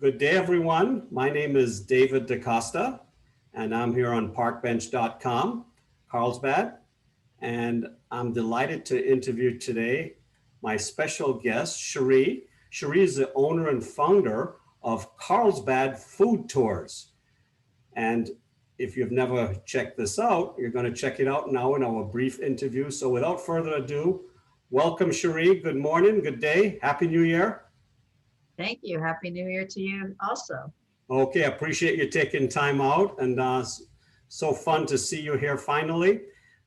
Good day, everyone. My name is David DaCosta, and I'm here on Parkbench.com, Carlsbad, and I'm delighted to interview today my special guest, Cheri. Cheri is the owner and founder of Carlsbad Food Tours. And if you've never checked this out, you're going to check it out now in our brief interview. So without further ado, welcome, Cheri. Good morning, good day, Happy New Year. Thank you. Happy New Year to you also. Okay, I appreciate you taking time out, and so fun to see you here finally.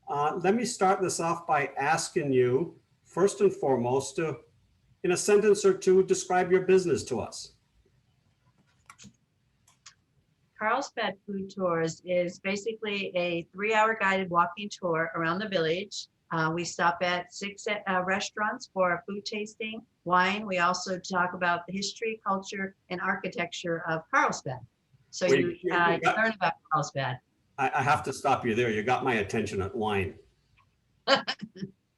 Let me start this off by asking you, first and foremost, to, in a sentence or two, describe your business to us. Carlsbad Food Tours is basically a 3-hour guided walking tour around the village. We stop at 6 restaurants for food tasting, wine. We also talk about the history, culture, and architecture of Carlsbad. So you learn about Carlsbad. I have to stop you there. You got my attention at wine.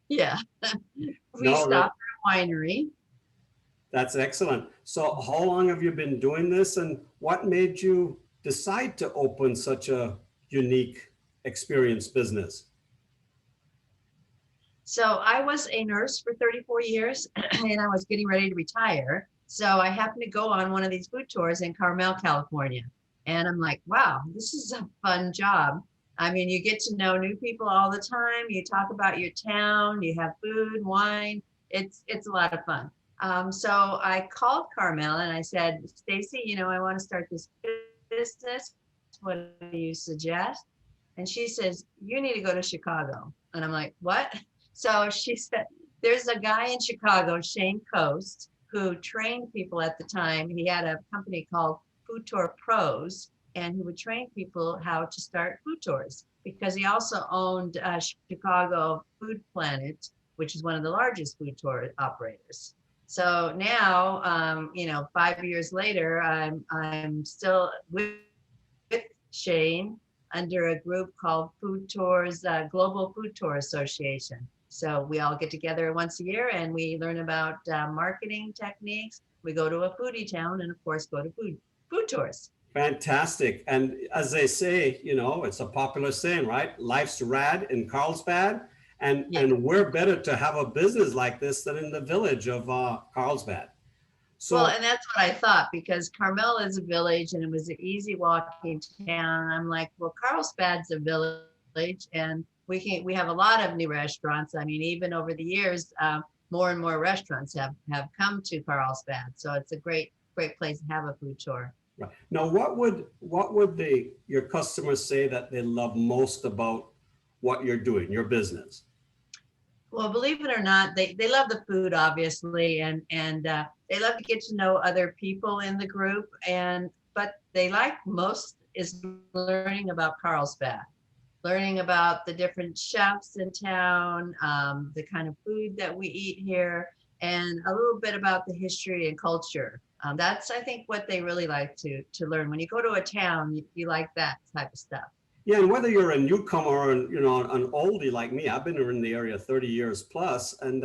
Yeah. We stop at a winery. That's excellent. So how long have you been doing this, and what made you decide to open such a unique experience business? So I was a nurse for 34 years and I was getting ready to retire. So I happened to go on one of these food tours in Carmel, California. And I'm like, wow, this is a fun job. I mean, you get to know new people all the time. You talk about your town, you have food, wine. It's a lot of fun. So I called Carmel and I said, Stacy, I want to start this business. What do you suggest? And she says, you need to go to Chicago. And I'm like, what? So she said, there's a guy in Chicago, Shane Coast, who trained people at the time. He had a company called Food Tour Pros, and he would train people how to start food tours because he also owned Chicago Food Planet, which is one of the largest food tour operators. So now, 5 years later, I'm still with Shane under a group called Food Tours, Global Food Tour Association. So we all get together once a year and we learn about marketing techniques. We go to a foodie town and of course go to food tours. Fantastic. And as they say, it's a popular saying, right? Life's rad in Carlsbad. And we're better to have a business like this than in the village of Carlsbad. So, well, and that's what I thought, because Carmel is a village and it was an easy walking town. I'm like, well, Carlsbad's a village and we have a lot of new restaurants. I mean, even over the years, more and more restaurants have come to Carlsbad. So it's a great place to have a food tour. Right. Now, what would your customers say that they love most about what you're doing, your business? Well, believe it or not, they love the food, obviously, and they love to get to know other people in the group. But they like most is learning about Carlsbad, learning about the different chefs in town, the kind of food that we eat here, and a little bit about the history and culture. That's, I think, what they really like to learn. When you go to a town, you like that type of stuff. Yeah, and whether you're a newcomer or an oldie like me, I've been in the area 30 years plus, and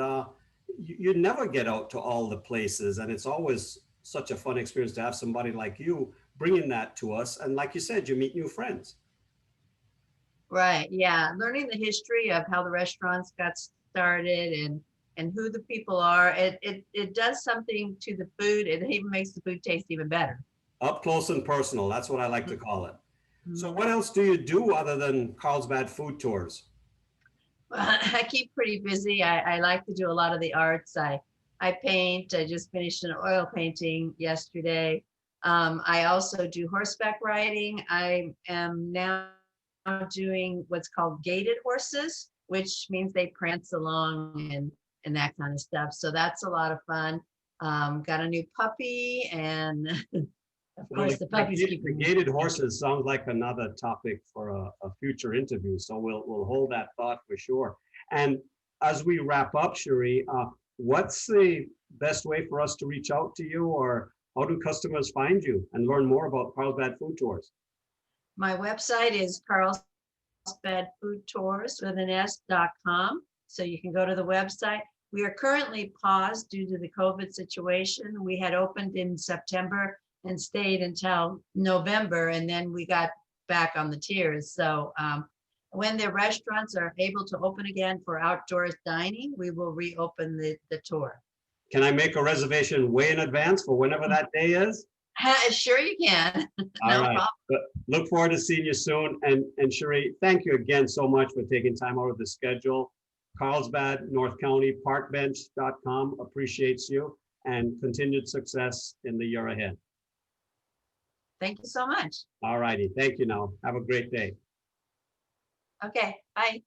you never get out to all the places, and it's always such a fun experience to have somebody like you bringing that to us. And like you said, you meet new friends. Right. Yeah. Learning the history of how the restaurants got started and who the people are. It does something to the food. It even makes the food taste even better. Up close and personal. That's what I like to call it. Mm-hmm. So what else do you do other than Carlsbad Food Tours? Well, I keep pretty busy. I like to do a lot of the arts. I paint. I just finished an oil painting yesterday. I also do horseback riding. I am now doing what's called gaited horses, which means they prance along and that kind of stuff. So that's a lot of fun. Got a new puppy, and of course the puppies keep the gaited horses sounds like another topic for a future interview. So we'll hold that thought for sure. And as we wrap up, Cheri, what's the best way for us to reach out to you, or how do customers find you and learn more about Carlsbad Food Tours? My website is carlsbadfoodtours.com. So you can go to the website. We are currently paused due to the COVID situation. We had opened in September and stayed until November, and then we got back on the tiers. So when the restaurants are able to open again for outdoors dining, we will reopen the tour. Can I make a reservation way in advance for whenever that day is? Sure you can. All No right. problem. But look forward to seeing you soon. And Cheri, thank you again so much for taking time out of the schedule. Carlsbad, North County, Parkbench.com appreciates you and continued success in the year ahead. Thank you so much. All righty. Thank you now. Have a great day. Okay, bye.